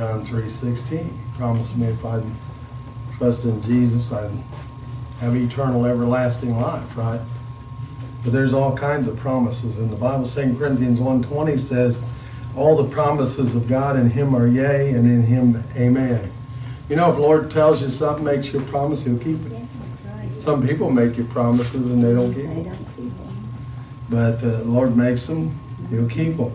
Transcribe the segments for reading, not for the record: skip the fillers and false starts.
John 3:16. He promised me if I'd trust in Jesus, I'd have eternal, everlasting life, right? But there's all kinds of promises in the Bible. 2 Corinthians 1:20 says, all the promises of God in Him are yea, and in Him amen. You know, if the Lord tells you something, makes you a promise, He'll keep it. Yeah, that's right. Some people make you promises and they don't keep They them. don't keep them. But the Lord makes them, He'll keep them.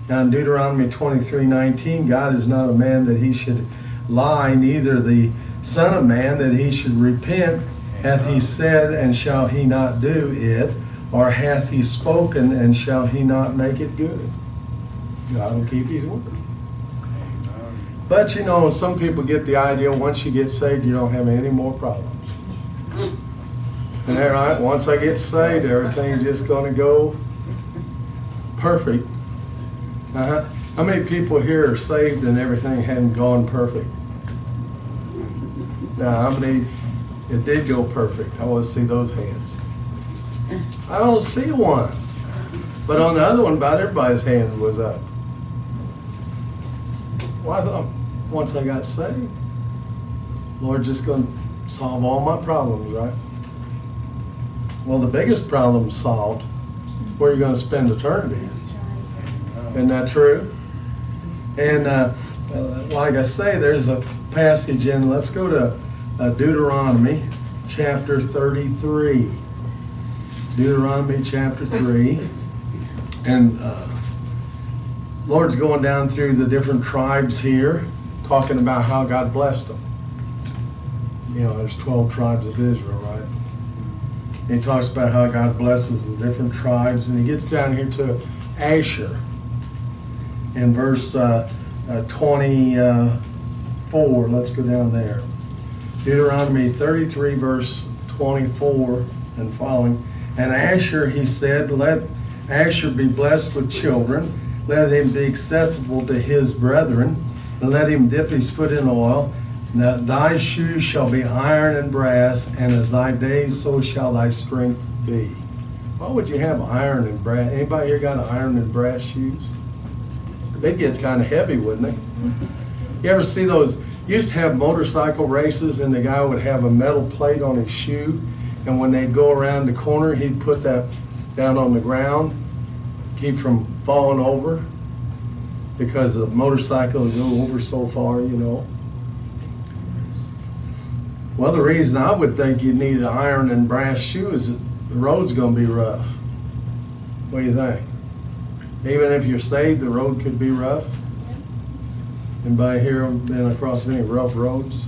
Now in Deuteronomy 23:19, God is not a man that He should lie, neither the Son of Man that He should repent. Hath He said, and shall He not do it? Or hath He spoken, and shall He not make it good? God will keep His word. But you know, some people get the idea once you get saved, you don't have any more problems. And they're right, once I get saved, everything's just going to go perfect. How many people here are saved and everything hadn't gone perfect? Now, how many it did go perfect? I want to see those hands. I don't see one. But on the other one, about everybody's hand was up. Well, I thought once I got saved, Lord's just going to solve all my problems, right? Well, the biggest problem solved, where you're going to spend eternity. Isn't that true? And like I say, there's a passage in, let's go to Deuteronomy chapter 33. Deuteronomy chapter 3. And Lord's going down through the different tribes here, talking about how God blessed them. You know, there's 12 tribes of Israel, right? And he talks about how God blesses the different tribes, and he gets down here to Asher in verse 24. Let's go down there. Deuteronomy 33, verse 24 and following. And Asher, he said, let Asher be blessed with children. Let him be acceptable to his brethren, and let him dip his foot in oil. Now, thy shoes shall be iron and brass, and as thy days, so shall thy strength be. Why would you have iron and brass? Anybody here got iron and brass shoes? They'd get kind of heavy, wouldn't they? You ever see those? Used to have motorcycle races, and the guy would have a metal plate on his shoe, and when they'd go around the corner, he'd put that down on the ground, keep from falling over, because the motorcycle would go over so far, you know. Well, the reason I would think you need an iron and brass shoe is that the road's going to be rough. What do you think? Even if you're saved, the road could be rough. Anybody here been across any rough roads?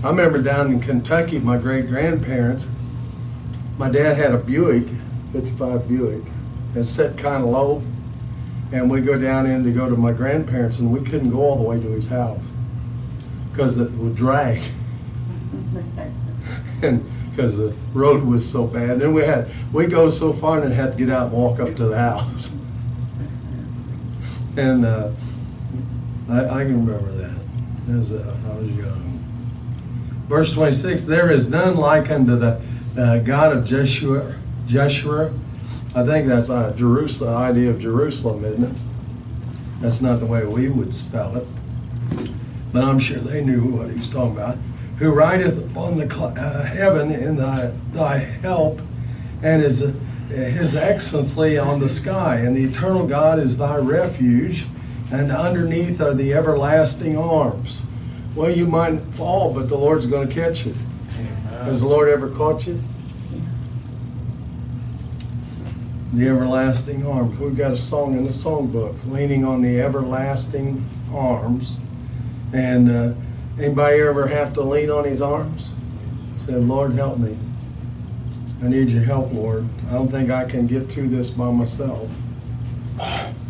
I remember down in Kentucky, my great-grandparents, my dad had a Buick, 55 Buick, and set kind of low. And we'd go down in to go to my grandparents, and we couldn't go all the way to his house because it would drag. And because the road was so bad. And then we'd go so far and then had to get out and walk up to the house. And I can remember that as I was young. Verse 26, there is none like unto the God of Jeshua. I think that's Jerusalem, idea of Jerusalem, isn't it? That's not the way we would spell it. But I'm sure they knew what he was talking about. Who rideth upon the heaven in thy help, and his excellency on the sky. And the eternal God is thy refuge, and underneath are the everlasting arms. Well, you might fall, but the Lord's going to catch you. Has the Lord ever caught you? The everlasting arms. We've got a song in the songbook, leaning on the everlasting arms. And anybody ever have to lean on his arms? Said, Lord, help me. I need your help, Lord. I don't think I can get through this by myself.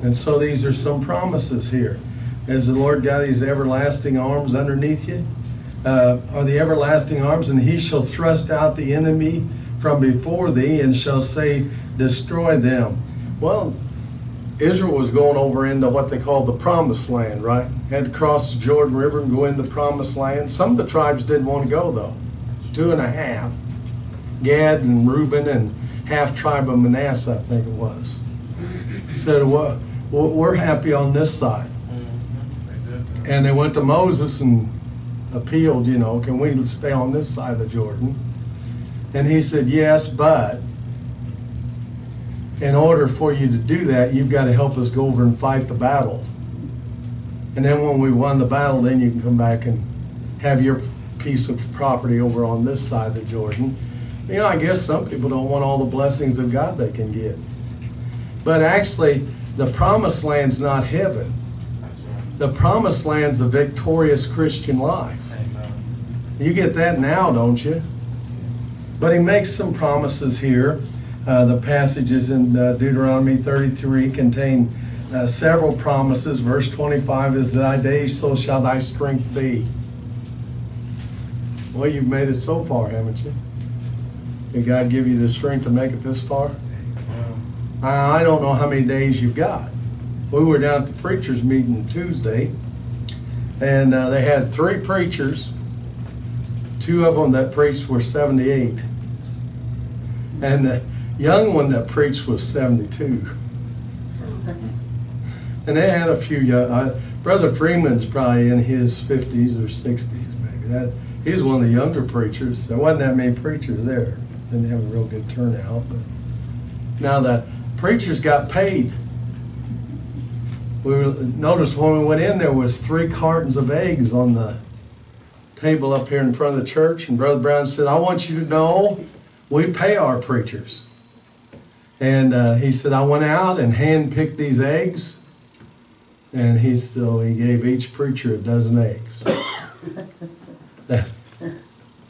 And so these are some promises here. Has the Lord got his everlasting arms underneath you? Are the everlasting arms, and he shall thrust out the enemy from before thee, and shall say, destroy them. Well, Israel was going over into what they call the promised land, right? Had to cross the Jordan River and go into the promised land. Some of the tribes didn't want to go, though. 2.5. Gad and Reuben and half tribe of Manasseh, I think it was. Said, well, we're happy on this side. And they went to Moses and appealed, can we stay on this side of the Jordan? And he said, yes, but in order for you to do that, you've got to help us go over and fight the battle. And then when we won the battle, then you can come back and have your piece of property over on this side of the Jordan. I guess some people don't want all the blessings of God they can get. But actually, the promised land's not heaven. The promised land's the victorious Christian life. You get that now, don't you? But he makes some promises here. The passages in Deuteronomy 33 contain several promises. Verse 25 is, thy days, so shall thy strength be. Well, you've made it so far, haven't you? Did God give you the strength to make it this far? I don't know how many days you've got. We were down at the preachers' meeting Tuesday, and they had 3 preachers. 2 of them that preached were 78. And the young one that preached was 72. And they had a few young, Brother Freeman's probably in his 50s or 60s maybe. He's one of the younger preachers. There wasn't that many preachers there. Didn't have a real good turnout. But now the preachers got paid. Noticed when we went in, there was 3 cartons of eggs on the table up here in front of the church. And Brother Brown said, I want you to know we pay our preachers. And he said, I went out and hand-picked these eggs. And he gave each preacher a dozen eggs.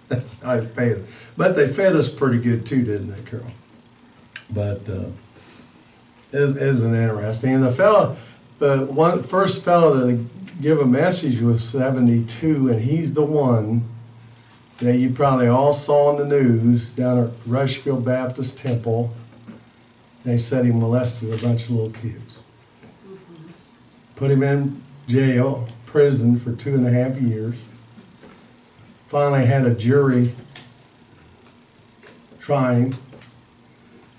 That's how he paid them. But they fed us pretty good too, didn't they, Carol? But isn't interesting? And the first fellow to give a message was 72, and he's the one that you probably all saw in the news down at Rushfield Baptist Temple. They said he molested a bunch of little kids. Put him in jail, prison for 2.5 years. Finally had a jury try him.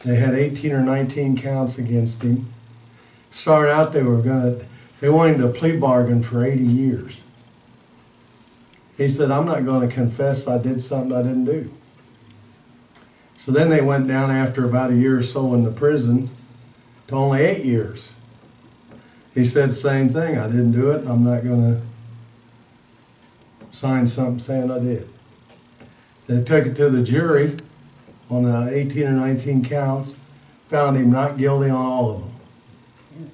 They had 18 or 19 counts against him. Started out they wanted a plea bargain for 80 years. He said, I'm not going to confess I did something I didn't do. So then they went down after about a year or so in the prison to only 8 years. He said the same thing, I didn't do it, and I'm not going to sign something saying I did. They took it to the jury on the 18 or 19 counts, found him not guilty on all of them.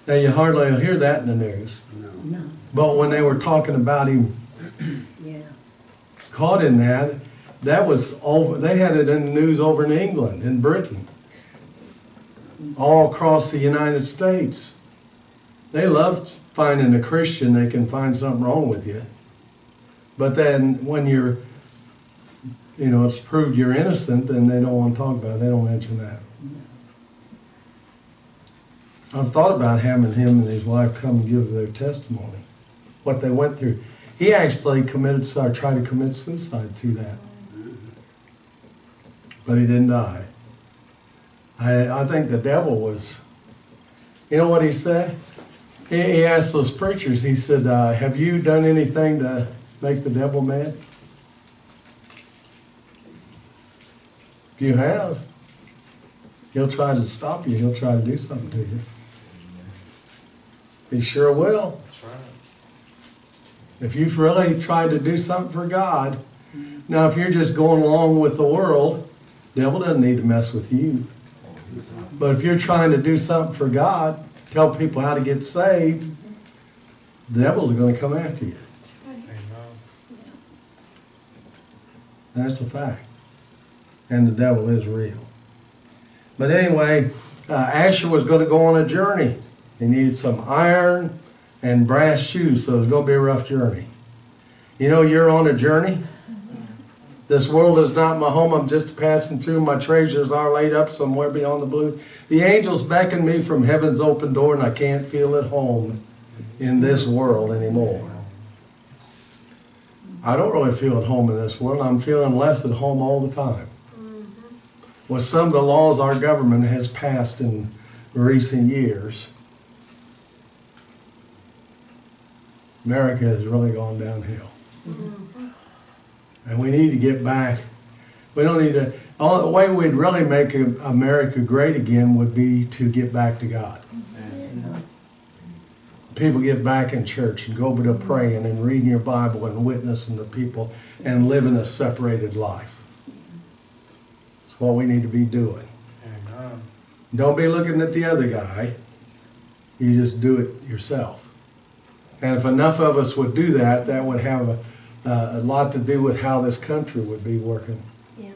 Now you hardly hear that in the news. No. But when they were talking about him caught in that was over. They had it in the news over in England, in Britain, all across the United States. They love finding a Christian they can find something wrong with you. But then when it's proved you're innocent, then they don't want to talk about it. They don't mention that. I've thought about having him and his wife come and give their testimony, what they went through. He actually tried to commit suicide through that. But he didn't die. I think the devil was, you know what he said? He asked those preachers, he said, have you done anything to make the devil mad? If you have, he'll try to stop you. He'll try to do something to you. He sure will. That's right. If you've really tried to do something for God, now if you're just going along with the world, the devil doesn't need to mess with you. But if you're trying to do something for God, tell people how to get saved, the devil's going to come after you. That's a fact. And the devil is real. But anyway, Asher was going to go on a journey. He needed some iron and brass shoes, so it was going to be a rough journey. You know, you're on a journey. This world is not my home. I'm just passing through. My treasures are laid up somewhere beyond the blue. The angels beckon me from heaven's open door, and I can't feel at home in this world anymore. I don't really feel at home in this world. I'm feeling less at home all the time. With some of the laws our government has passed in recent years, America has really gone downhill. And we need to get back. We don't need to, the way we'd really make America great again would be to get back to God. People get back in church and go to praying and reading your Bible and witnessing to people and living a separated life. That's what we need to be doing. Amen. Don't be looking at the other guy. You just do it yourself. And if enough of us would do that, that would have a lot to do with how this country would be working. Yeah.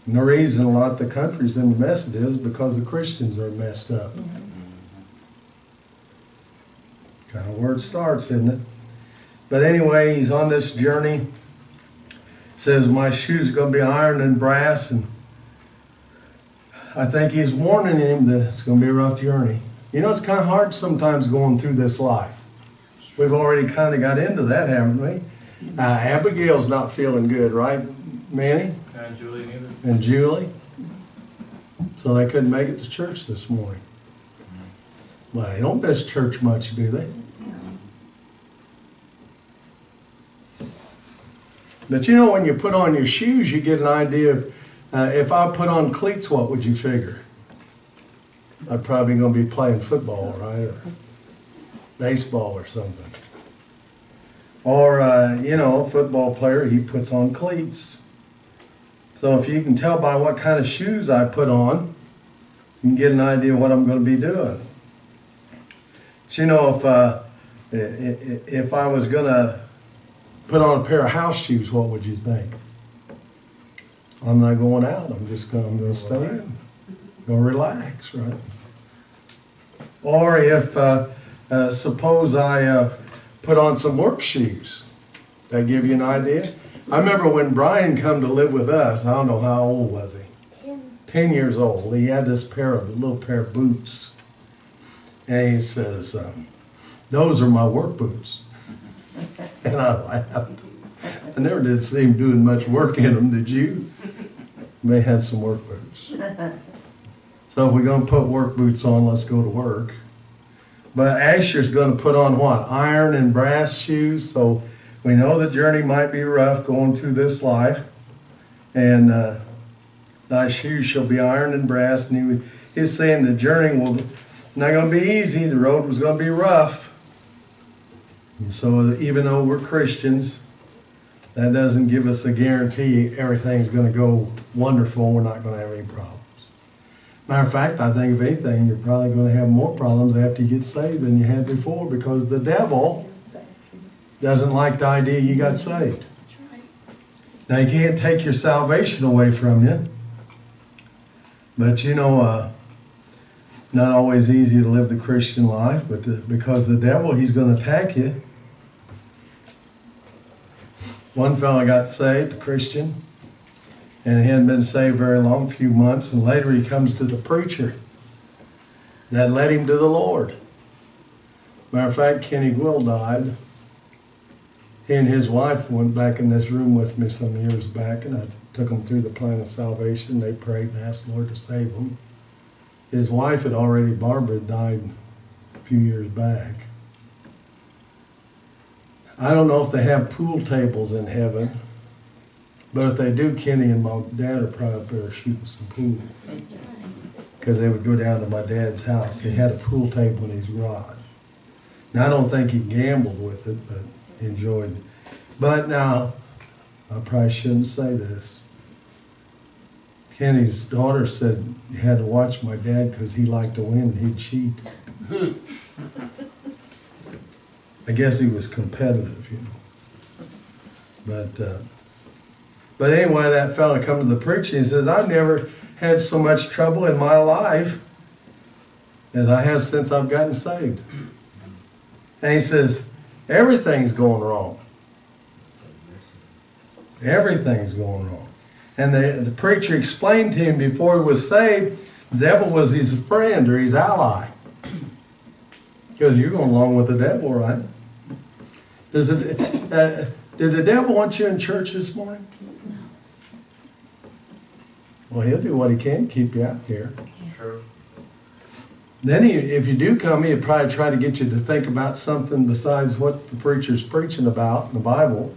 And the reason a lot of the country's in the mess it is because the Christians are messed up. Kind of where it starts, isn't it? But anyway, he's on this journey. Says, my shoes are going to be iron and brass. And I think he's warning him that it's going to be a rough journey. You know, it's kind of hard sometimes going through this life. We've already kind of got into that, haven't we? Abigail's not feeling good, right, Manny? And Julie neither. And Julie? So they couldn't make it to church this morning. Well, they don't miss church much, do they? But you know, when you put on your shoes, you get an idea of, if I put on cleats, what would you figure? I'm probably going to be playing football, right? Or baseball or something. Or, you know, a football player, he puts on cleats. So if you can tell by what kind of shoes I put on, you can get an idea of what I'm going to be doing. But you know, if I was going to put on a pair of house shoes, what would you think? I'm not going out. I'm going to stay in. Going to relax, right? Or if, suppose I put on some work shoes. That give you an idea? I remember when Brian come to live with us, I don't know how old was he? 10 years old. He had this little pair of boots. And he says, those are my work boots. And I laughed. I never did see him doing much work in them, did you? They had some work boots. So if we're going to put work boots on, let's go to work. But Asher's going to put on what? Iron and brass shoes. So we know the journey might be rough going through this life. And thy shoes shall be iron and brass. And he's saying the journey will not going to be easy. The road was going to be rough. And so even though we're Christians, that doesn't give us a guarantee everything's going to go wonderful. We're not going to have any problems. Matter of fact, I think if anything, you're probably going to have more problems after you get saved than you had before, because the devil doesn't like the idea you got saved. Now, you can't take your salvation away from you. But, you know, not always easy to live the Christian life, but because the devil, he's going to attack you. One fellow got saved, a Christian, and he hadn't been saved very long, a few months, and later he comes to the preacher that led him to the Lord. Matter of fact, Kenny Gwill died. He and his wife went back in this room with me some years back, and I took them through the plan of salvation. They prayed and asked the Lord to save them. His wife had already, Barbara, died a few years back. I don't know if they have pool tables in heaven, but if they do, Kenny and my dad are probably up there shooting some pool. Because they would go down to my dad's house. He had a pool table in his garage. Now, I don't think he gambled with it, but he enjoyed it. But now, I probably shouldn't say this. Kenny's daughter said you had to watch my dad because he liked to win and he'd cheat. I guess he was competitive, you know. But anyway, that fella come to the preacher and he says, I've never had so much trouble in my life as I have since I've gotten saved. And he says, everything's going wrong. Everything's going wrong. And the preacher explained to him before he was saved, the devil was his friend or his ally. Because you're going along with the devil, right? Did the devil want you in church this morning? Well, he'll do what he can to keep you out here. True. Then if you do come, he'd probably try to get you to think about something besides what the preacher's preaching about in the Bible.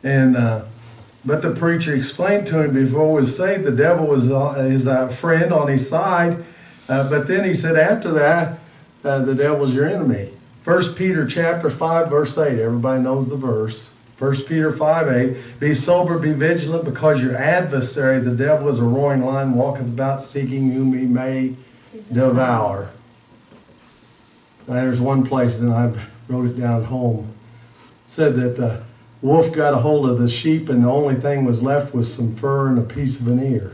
And but the preacher explained to him before he was saved, the devil was his friend on his side. But then he said after that, the devil's your enemy. 1 Peter chapter 5, verse 8. Everybody knows the verse. 1 Peter 5:8, be sober, be vigilant, because your adversary, the devil, is a roaring lion, walketh about seeking whom he may devour. Now, there's one place, and I wrote it down home. It said that the wolf got a hold of the sheep, and the only thing was left was some fur and a piece of an ear.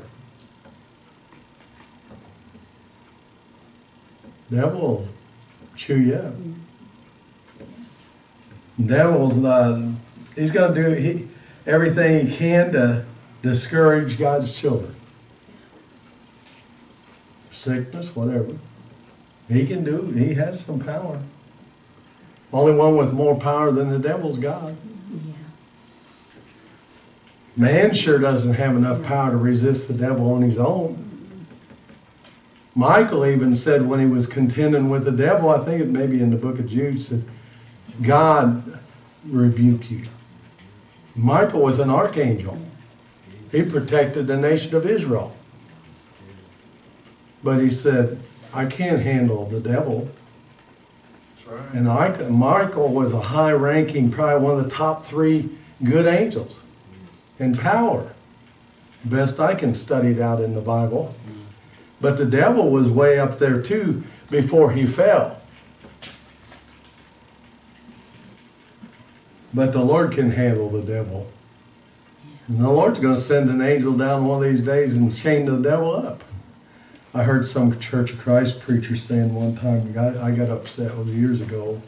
Devil will chew you up. Devil's he's going to do everything he can to discourage God's children. Sickness, whatever. He can do it. He has some power. Only one with more power than the devil's God. Yeah. Man sure doesn't have enough power to resist the devil on his own. Michael even said when he was contending with the devil, I think it may be in the book of Jude, said, God rebuke you. Michael was an archangel. He protected the nation of Israel. But he said, I can't handle the devil. That's right. And Michael was a high-ranking, probably one of the top 3 good angels in power. Best I can study it out in the Bible. But the devil was way up there too before he fell. But the Lord can handle the devil. And the Lord's going to send an angel down one of these days and chain the devil up. I heard some Church of Christ preacher saying one time, I got upset, it was years ago.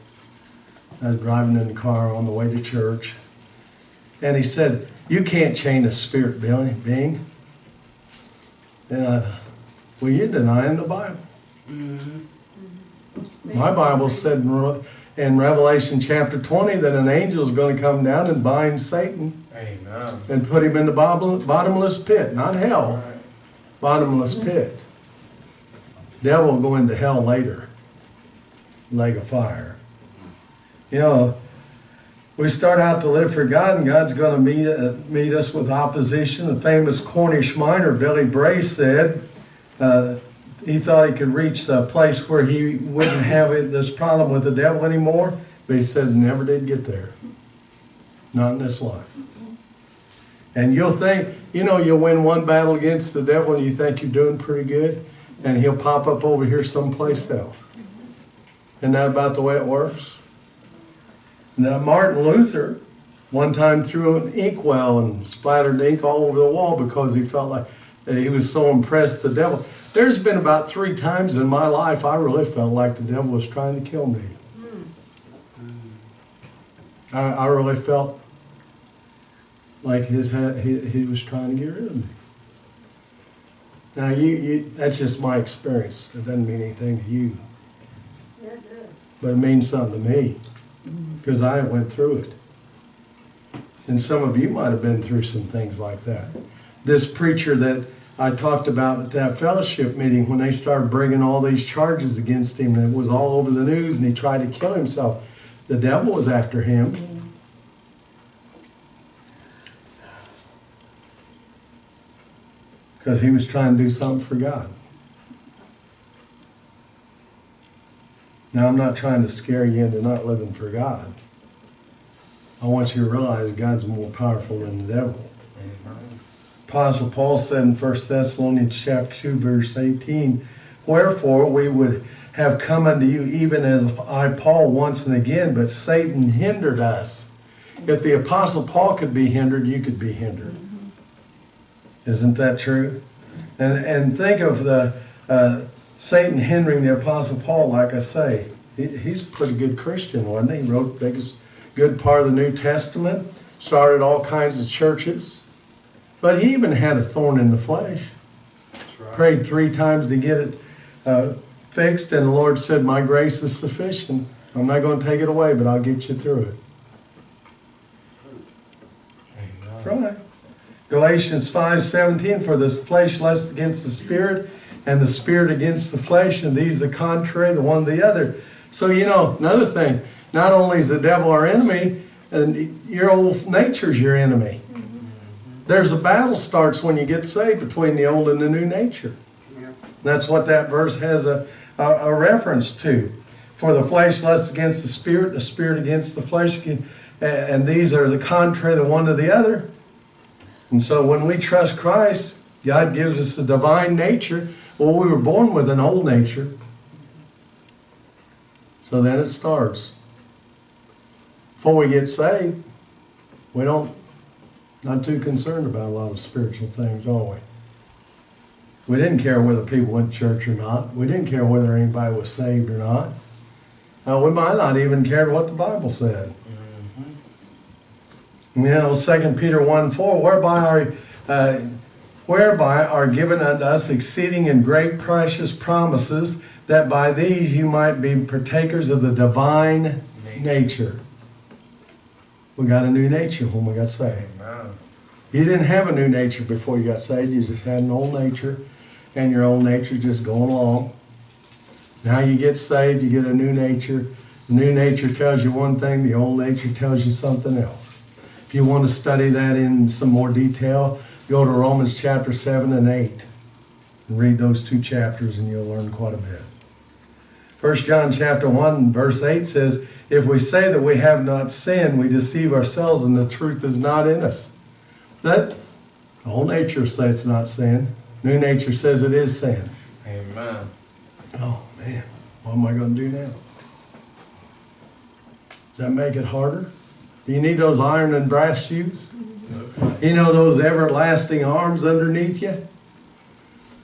I was driving in the car on the way to church. And he said, you can't chain a spirit being. And I thought, well, you're denying the Bible. Mm-hmm. My Bible said in Revelation chapter 20 that an angel is going to come down and bind Satan. Amen. And put him in the bottomless pit, not hell, Right. bottomless pit. Devil will go into hell later, lake of fire. You know, we start out to live for God, and God's going to meet us with opposition. The famous Cornish miner Billy Bray said he thought he could reach a place where he wouldn't have this problem with the devil anymore, but he said he never did get there. Not in this life. And you'll think, you know, you'll win one battle against the devil and you think you're doing pretty good, and he'll pop up over here someplace else. Isn't that about the way it works? Now, Martin Luther one time threw an inkwell and splattered ink all over the wall because he felt like he was so impressed with the devil. There's been about 3 times in my life I really felt like the devil was trying to kill me. I really felt like he was trying to get rid of me. Now, that's just my experience. It doesn't mean anything to you. Yeah, it does. But it means something to me because I went through it. And some of you might have been through some things like that. This preacher that I talked about at that fellowship meeting, when they started bringing all these charges against him, and it was all over the news, and he tried to kill himself. The devil was after him. Because he was trying to do something for God. Now, I'm not trying to scare you into not living for God. I want you to realize God's more powerful than the devil. Amen. Apostle Paul said in 1 Thessalonians chapter 2, verse 18, wherefore we would have come unto you even as I, Paul, once and again, but Satan hindered us. If the Apostle Paul could be hindered, you could be hindered. Isn't that true? And think of the Satan hindering the Apostle Paul, like I say. He's a pretty good Christian, wasn't he? He wrote the biggest good part of the New Testament, started all kinds of churches. But he even had a thorn in the flesh. That's right. Prayed 3 times to get it fixed, and the Lord said, my grace is sufficient. I'm not going to take it away, but I'll get you through it. Amen. Right. Galatians 5:17, for the flesh lusts against the spirit, and the spirit against the flesh, and these are contrary, the one to the other. So, you know, another thing, not only is the devil our enemy, and your old nature's your enemy. There's a battle starts when you get saved between the old and the new nature. That's what that verse has a reference to. For the flesh lusts against the spirit against the flesh, and these are the contrary, the one to the other. And so when we trust Christ, God gives us a divine nature. Well, we were born with an old nature. So then it starts. Before we get saved, we not too concerned about a lot of spiritual things, are we? We didn't care whether people went to church or not. We didn't care whether anybody was saved or not. We might not even care what the Bible said. You know, 2 Peter 1:4, whereby are given unto us exceeding and great precious promises, that by these you might be partakers of the divine nature. We got a new nature when we got saved. Amen. You didn't have a new nature before you got saved. You just had an old nature, and your old nature just going along. Now you get saved, you get a new nature. The new nature tells you one thing, the old nature tells you something else. If you want to study that in some more detail, go to Romans chapter 7 and 8 and read those two chapters and you'll learn quite a bit. 1 John chapter 1 verse 8 says, if we say that we have not sinned, we deceive ourselves and the truth is not in us. That old nature says it's not sin. New nature says it is sin. Amen. Oh man, what am I going to do now? Does that make it harder? Do you need those iron and brass shoes? You know those everlasting arms underneath you?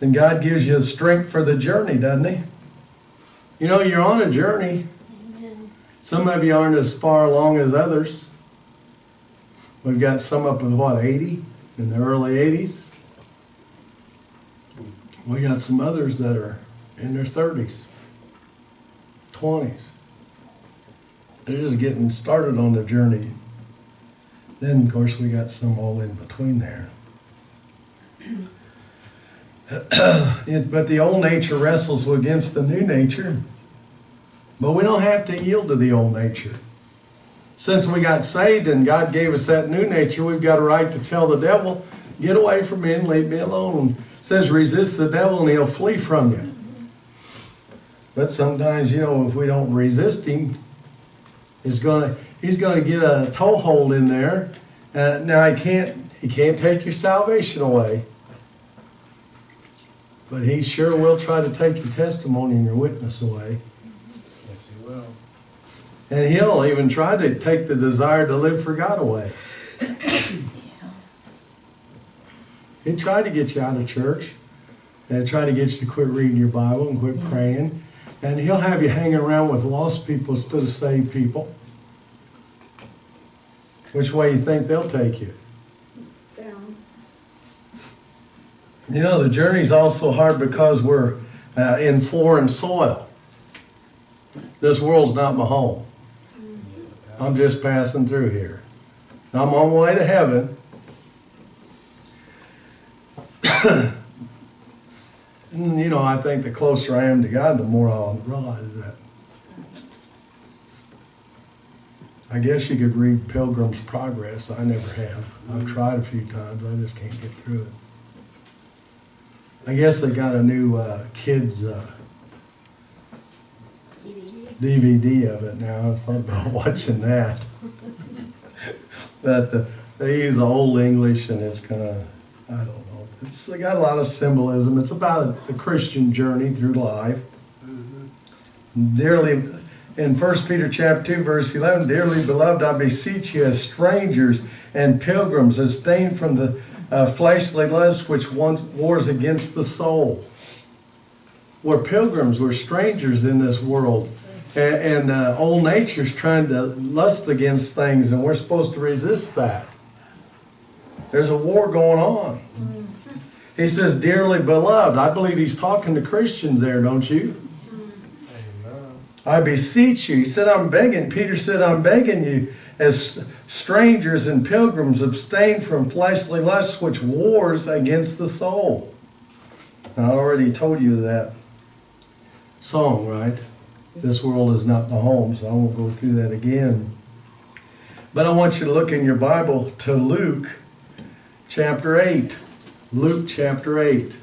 And God gives you the strength for the journey, doesn't He? You know, you're on a journey. Amen. Some of you aren't as far along as others. We've got some up in, what, 80? In the early 80s? We got some others that are in their 30s, 20s. They're just getting started on the journey. Then, of course, we got some all in between there. But the old nature wrestles against the new nature. But we don't have to yield to the old nature. Since we got saved and God gave us that new nature, we've got a right to tell the devil, get away from me and leave me alone. It says resist the devil and he'll flee from you. But sometimes, you know, if we don't resist him, he's going to get a toehold in there. Now he can't take your salvation away. But he sure will try to take your testimony and your witness away. Yes, He will. And he'll even try to take the desire to live for God away. He'll try to get you out of church. And try to get you to quit reading your Bible and quit praying. And he'll have you hanging around with lost people instead of saved people. Which way you think they'll take you? Down. You know, the journey's also hard because we're in foreign soil. This world's not my home. I'm just passing through here. I'm on my way to heaven. And, you know, I think the closer I am to God, the more I'll realize that. I guess you could read Pilgrim's Progress. I never have. I've tried a few times. I just can't get through it. I guess they got a new kids DVD of it now. I was thought about watching that. But they use the old English and it's kind of, I don't know. It's got a lot of symbolism. It's about the Christian journey through life. Dearly, in 1 Peter chapter 2, verse 11, dearly beloved, I beseech you as strangers and pilgrims, abstain from the fleshly lust which once wars against the soul. We're pilgrims, we're strangers in this world. And old nature's trying to lust against things, and we're supposed to resist that. There's a war going on. He says, dearly beloved. I believe he's talking to Christians there, don't you? Amen. I beseech you. He said, I'm begging. Peter said, I'm begging you as strangers and pilgrims abstain from fleshly lusts which wars against the soul. I already told you that song, right? This world is not my home, so I won't go through that again. But I want you to look in your Bible to Luke chapter 8. Luke chapter 8.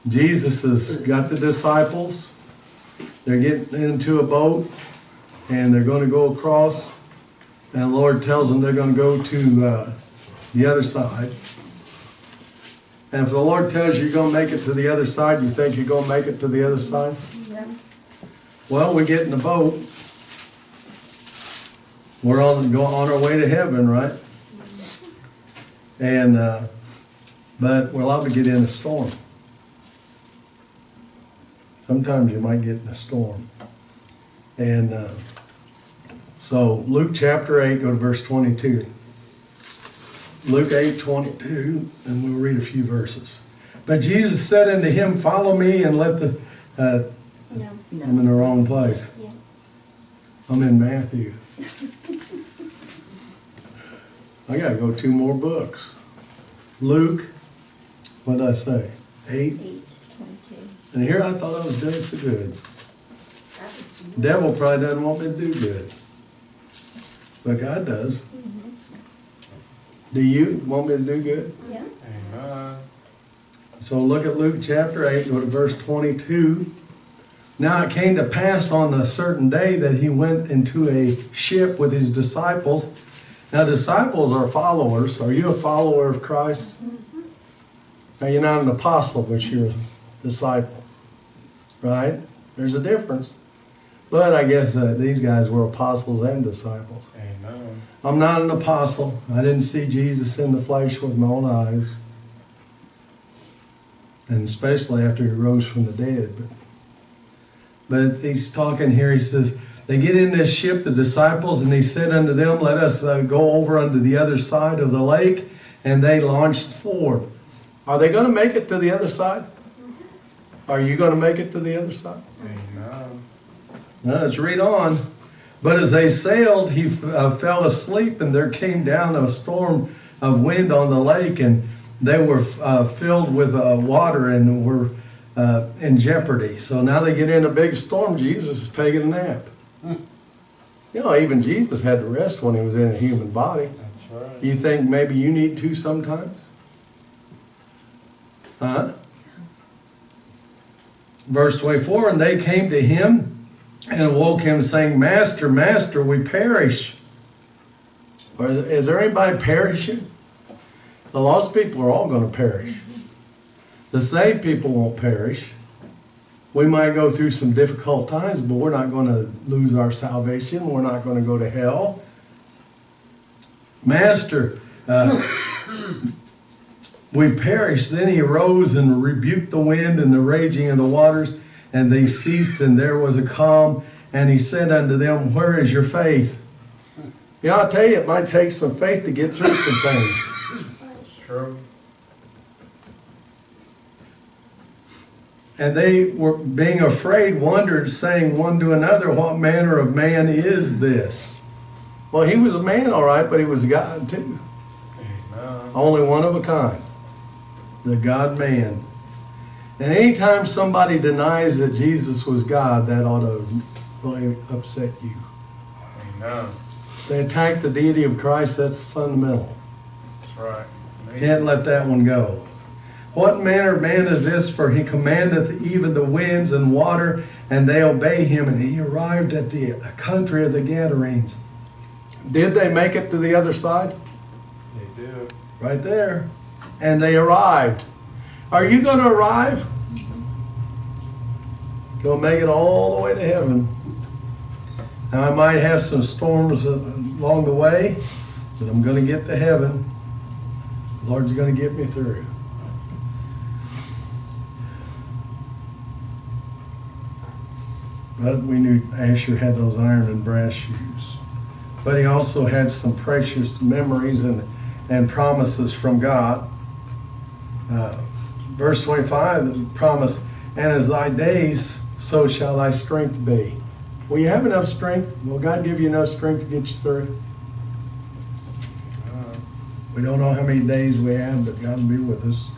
Jesus has got the disciples. They're getting into a boat and they're going to go across. And the Lord tells them they're going to go to the other side. And if the Lord tells you you're going to make it to the other side, you think you're going to make it to the other side? Yeah. Well, we get in the boat. We're on our way to heaven, right? And but we're allowed to get in a storm. Sometimes you might get in a storm. And so Luke chapter 8, go to verse 22. Luke 8:22, and we'll read a few verses. But Jesus said unto him, follow me and let the... No. I'm in the wrong place. Yeah. I'm in Matthew. I gotta go 2 more books. Luke, what did I say? 8. 8:22. And here I thought I was doing so good. That was you. Devil probably doesn't want me to do good. But God does. Do you want me to do good? Yeah. Amen. So look at Luke chapter 8, go to verse 22. Now it came to pass on a certain day that he went into a ship with his disciples. Now disciples are followers. Are you a follower of Christ? Now you're not an apostle, but you're a disciple. Right? There's a difference. But I guess these guys were apostles and disciples. Amen. I'm not an apostle. I didn't see Jesus in the flesh with my own eyes. And especially after he rose from the dead. But he's talking here, he says, they get in this ship, the disciples, and he said unto them, let us go over unto the other side of the lake. And they launched forward. Are they going to make it to the other side? Are you going to make it to the other side? Amen. Now, let's read on. But as they sailed, he fell asleep, and there came down a storm of wind on the lake, and they were filled with water and were in jeopardy. So now they get in a big storm. Jesus is taking a nap. You know, even Jesus had to rest when he was in a human body. That's right. You think maybe you need to sometimes? Huh? Verse 24, and they came to him and awoke him, saying, Master, Master, we perish. Or is there anybody perishing? The lost people are all going to perish. The saved people won't perish. We might go through some difficult times, but we're not going to lose our salvation. We're not going to go to hell. Master, we perish. Then he arose and rebuked the wind and the raging of the waters, and they ceased, and there was a calm. And he said unto them, where is your faith? Yeah, I'll tell you, it might take some faith to get through some things. It's true. And they were being afraid, wondered, saying one to another, what manner of man is this? Well, he was a man, all right, but he was God too. Amen. Only one of a kind. The God-man. And anytime somebody denies that Jesus was God, that ought to really upset you. Amen. They attack the deity of Christ, that's fundamental. That's right. Can't let that one go. What manner of man is this? For he commandeth even the winds and water, and they obey him. And he arrived at the country of the Gadarenes. Did they make it to the other side? They do. Right there. And they arrived. Are you going to arrive? Go make it all the way to heaven. Now, I might have some storms along the way, but I'm going to get to heaven. The Lord's going to get me through. But we knew Asher had those iron and brass shoes. But he also had some precious memories and promises from God. Verse 25, the promise, and as thy days, so shall thy strength be. Will you have enough strength? Will God give you enough strength to get you through? We don't know how many days we have, but God will be with us.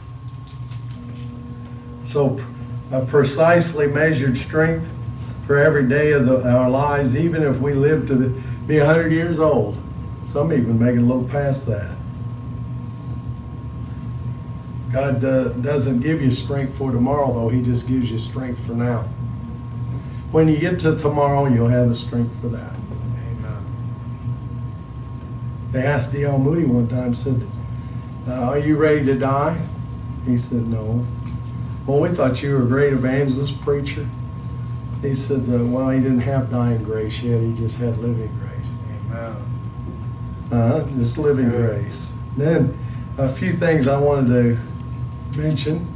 So a precisely measured strength for every day of our lives, even if we live to be 100 years old. Some even make it a little past that. God doesn't give you strength for tomorrow, though. He just gives you strength for now. When you get to tomorrow, you'll have the strength for that. Amen. They asked D.L. Moody one time, said, are you ready to die? He said, no. Well, we thought you were a great evangelist, preacher. He said, well, he didn't have dying grace yet. He just had living grace. Amen. Just living Good. grace. Then a few things I wanted to mention.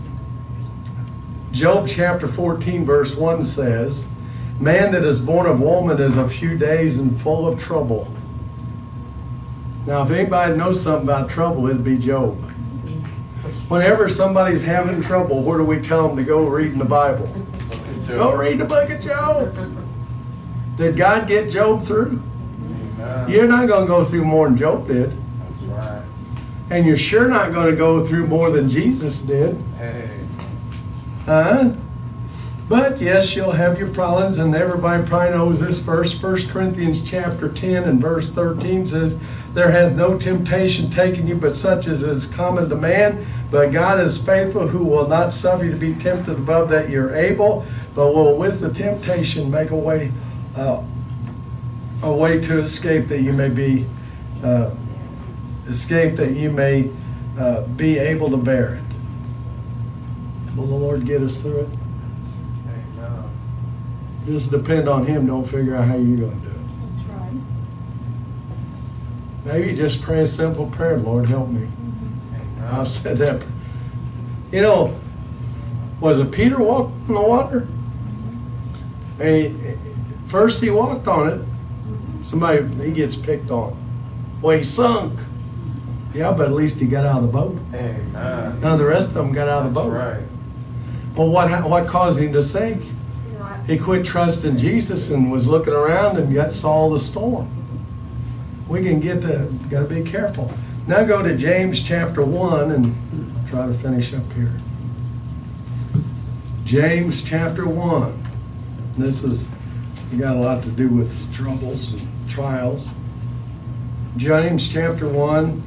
Job chapter 14 verse 1 says, man that is born of woman is of few days and full of trouble. Now if anybody knows something about trouble, it'd be Job. Whenever somebody's having trouble, where do we tell them to go read in the Bible? Go read the book of Job. Did God get Job through? Amen. You're not going to go through more than Job did. That's right. And you're sure not going to go through more than Jesus did. Hey. But yes, you'll have your problems, and everybody probably knows this verse. 1 Corinthians chapter 10 and verse 13 says, there hath no temptation taken you but such as is common to man. But God is faithful, who will not suffer you to be tempted above that you're able, but will with the temptation make a way to escape, that you may be be able to bear it. Will the Lord get us through it? Amen. Just depend on Him. Don't figure out how you're going to do it. That's right. Maybe just pray a simple prayer. Lord, help me. Amen. I've said that. You know, was it Peter walked on the water? First he walked on it. He gets picked on. Well, he sunk. Yeah, but at least he got out of the boat. Amen. None of the rest of them got out of the That's boat. right. Well, what caused him to sink? You know, He quit trusting Jesus and was looking around and saw the storm. We can got to be careful. Now go to James chapter 1 and I'll try to finish up here. James chapter 1. You got a lot to do with troubles and trials. James chapter 1,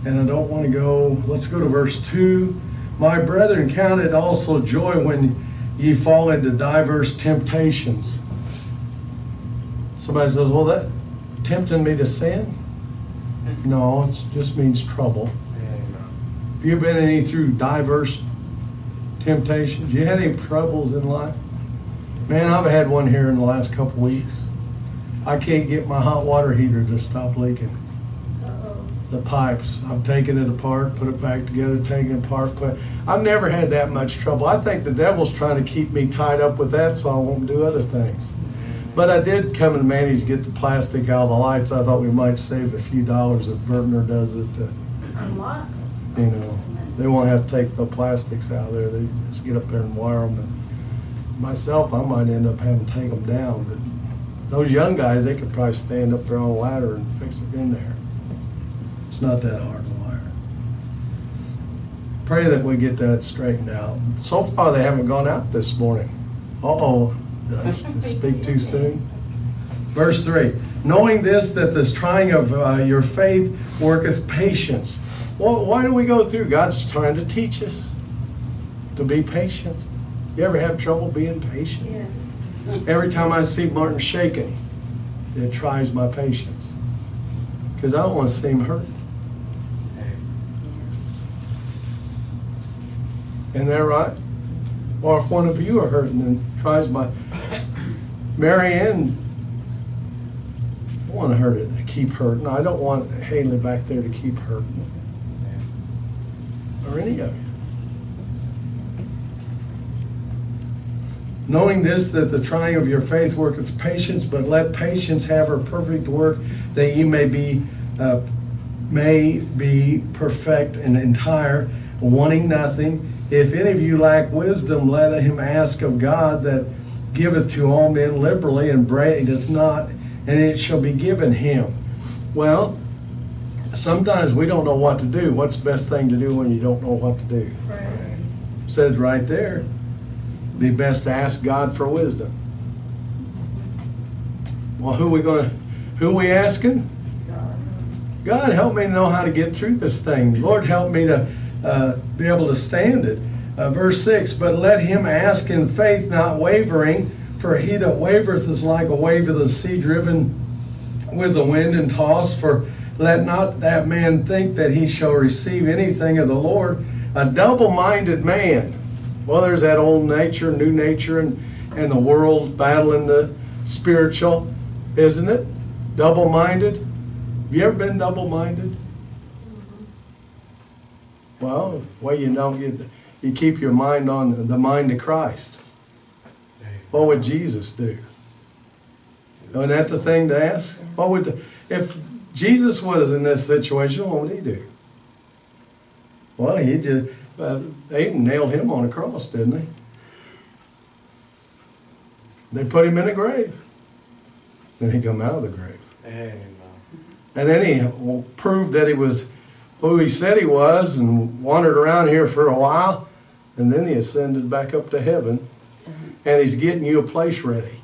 and I don't want to go, let's go to verse 2. My brethren, count it also joy when ye fall into diverse temptations. Somebody says, well, that tempting me to sin? No, it just means trouble. Amen. Have you been through diverse temptations? You had any troubles in life? Man, I've had one here in the last couple weeks. I can't get my hot water heater to stop leaking. uh-oh. The pipes. I've taken it apart, put it back together, taken it apart. I've never had that much trouble. I think the devil's trying to keep me tied up with that so I won't do other things. But I did come and manage to get the plastic out of the lights. I thought we might save a few dollars if Bertner does it. A lot. You know, they won't have to take the plastics out of there. They just get up there and wire them. And myself, I might end up having to take them down. But those young guys, they could probably stand up there on a ladder and fix it in there. It's not that hard to wire. Pray that we get that straightened out. So far, they haven't gone out this morning. Uh-oh, did I speak too soon? Verse 3, knowing this, that this trying of your faith worketh patience. Well, why do we go through? God's trying to teach us to be patient. You ever have trouble being patient? Yes. Every time I see Martin shaking, it tries my patience. Because I don't want to see him hurt. Isn't that right? Or if one of you are hurting, then tries my... Mary Ann, I don't want to hurt it, keep hurting. I don't want Haley back there to keep hurting. Or any of you. Knowing this, that the trying of your faith worketh patience, but let patience have her perfect work, that ye may be perfect and entire, wanting nothing. If any of you lack wisdom, let him ask of God, that giveth to all men liberally, and braideth not, and it shall be given him. Well, sometimes we don't know what to do. What's the best thing to do when you don't know what to do? Pray. says right there, be best to ask God for wisdom. Well, who we asking? God, help me to know how to get through this thing. Lord, help me to be able to stand it. Verse 6, but let him ask in faith, not wavering, for he that wavereth is like a wave of the sea driven with the wind and tossed. For let not that man think that he shall receive anything of the Lord. A double-minded man. Well, there's that old nature, new nature, and the world battling the spiritual, isn't it? Double-minded. Have you ever been double-minded? Well, you know, you keep your mind on the mind of Christ. What would Jesus do? Isn't that the thing to ask? If Jesus was in this situation, what would he do? Well, they nailed him on a cross, didn't they? They put him in a grave. Then he come out of the grave. Amen. And then he proved that he was who he said he was and wandered around here for a while. And then he ascended back up to heaven. And he's getting you a place ready.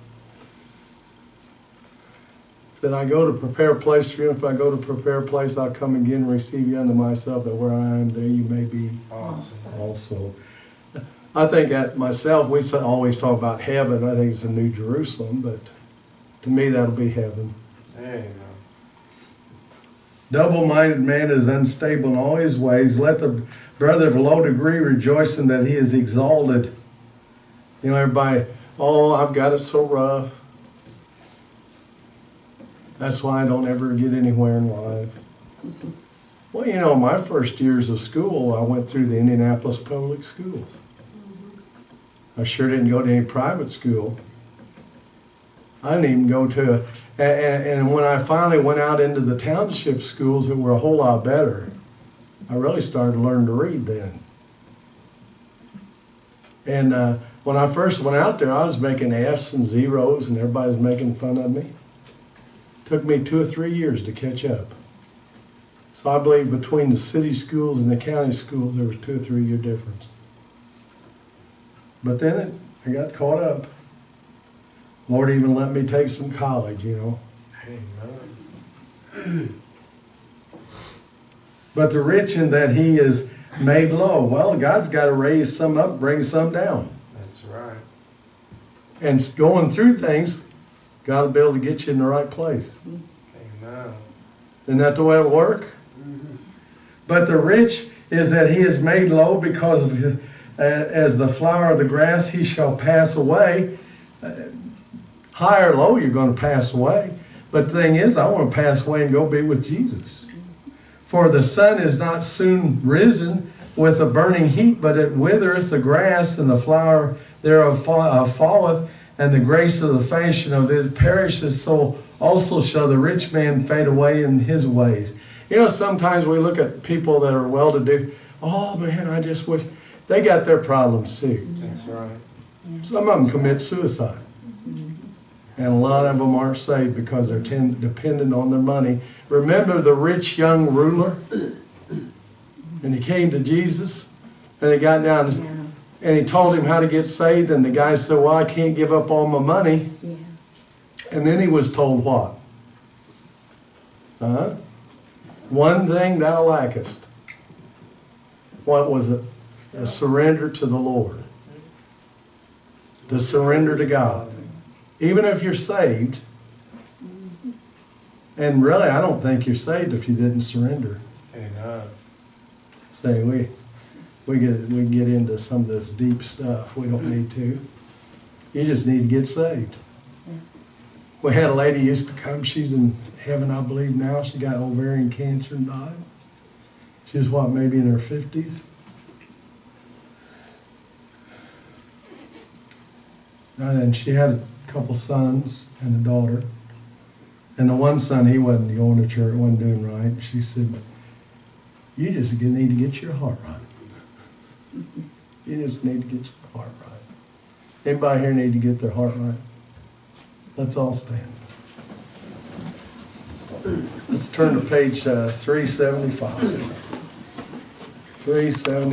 Said, I go to prepare a place for you. If I go to prepare a place, I'll come again and receive you unto myself, that where I am, there you may be also. I think that myself, we always talk about heaven. I think it's a New Jerusalem, but to me that'll be heaven. Amen. Double-minded man is unstable in all his ways. Let the brother of low degree rejoice in that he is exalted. You know, everybody, oh, I've got it so rough. That's why I don't ever get anywhere in life. Well, you know, my first years of school, I went through the Indianapolis Public Schools. I sure didn't go to any private school. I didn't even go to, and when I finally went out into the township schools that were a whole lot better, I really started to learn to read then. And when I first went out there, I was making F's and zeros, and everybody was making fun of me. Took me 2 or 3 years to catch up. So I believe between the city schools and the county schools, there was 2 or 3 year difference. But then I got caught up. Lord even let me take some college, you know. Amen. But the rich in that he is made low. Well, God's got to raise some up, bring some down. That's right. And going through things, God will be able to get you in the right place. Amen. Isn't that the way it'll work? Mm-hmm. But the rich is that he is made low, because of his, as the flower of the grass he shall pass away. High or low, you're going to pass away. But the thing is, I want to pass away and go be with Jesus. For the sun is not soon risen with a burning heat, but it withereth the grass, and the flower thereof falleth, and the grace of the fashion of it perishes. So also shall the rich man fade away in his ways. You know, sometimes we look at people that are well-to-do. Oh man, I just wish they got their problems too. That's right. Some of them commit suicide. And a lot of them aren't saved because they're dependent on their money. Remember the rich young ruler? And he came to Jesus, and he got down, and he told him how to get saved, and the guy said, well, I can't give up all my money. Yeah. And then he was told what? One thing thou lackest. What was it? A surrender to the Lord. To surrender to God. Even if you're saved, and really I don't think you're saved if you didn't surrender. Amen. Say we get into some of this deep stuff. We don't need to. You just need to get saved. We had a lady used to come. She's in heaven, I believe now. She got ovarian cancer and died. She was what, maybe in her 50s? And she had a couple sons and a daughter. And the one son, he wasn't going to church, wasn't doing right. She said, you just need to get your heart right. You just need to get your heart right. Anybody here need to get their heart right? Let's all stand. Let's turn to page 375. 370.